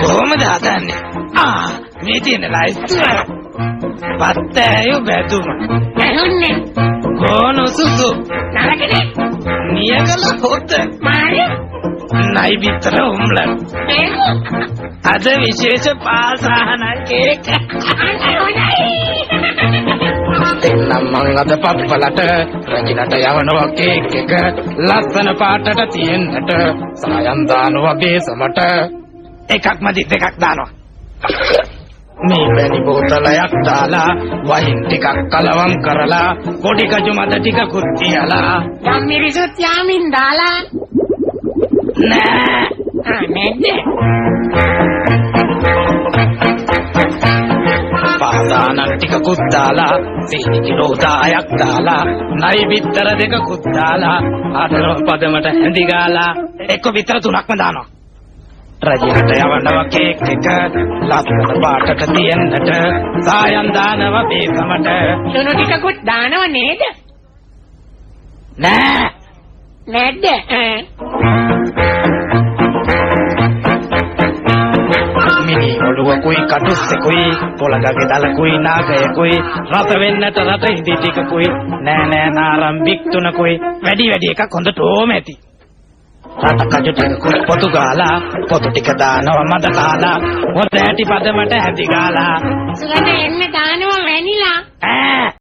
කොහොමද හදන්නේ? මේ තියෙන ලයිස්තුව. පත්තෑයෝ බැදුම. ඇහුන්නේ. ගෝනු සුසු. නරකනේ. නියගල හොත. මාරේ. නයි විතර උම්ලන්. අද විශේෂ පාසහන කේක්. එන්නම් මං අද පප්පලට රජිනට යවනවා කේක් එක. ලස්සන පාටට තියෙන්නට සායම් දානවා බේසමට. එකක් මදි දෙකක් දානවා. මේ වැනි බෝතලයක් දාලා වහින් ටිකක් කලවම් කරලා පොඩි කජු මද ටිකකුත් තියලා ගම් මිරිසුත් යාමින් දාලා නෑ නේද පාදානන් ටිකකුත් දාලා සීනි කිලෝ 10ක් දාලා නයි විතර දෙකකුත් දාලා අතර පදමට හැඳි ගාලා එක්ක විතර 3ක්ම දානවා. රජිනට යවනවා කේක් එක ලස්සන පාටට තියෙන්නට සායම් දානවා බේසමට. සුණු ටිකකුත් දානව නේද? නෑ නැද්ද? මිනි ඔළුවකුයි කටුස්සෙකුයි පොළගගේ දලකුයි නාගයකුයි රස වෙන්නට රට හිඳි ටිකකුයි නෑ නාරම්බික් තුනකුයි වැඩි එකක් හොඳට ඕම ඇති. රට කජු ටිකකුයි පොතු ගාලා පොතු ටික දානවා මද කාලා හොඳ ඇටි පදමට හැදි ගාලා සුගත එන්න දානවා වැනිලා.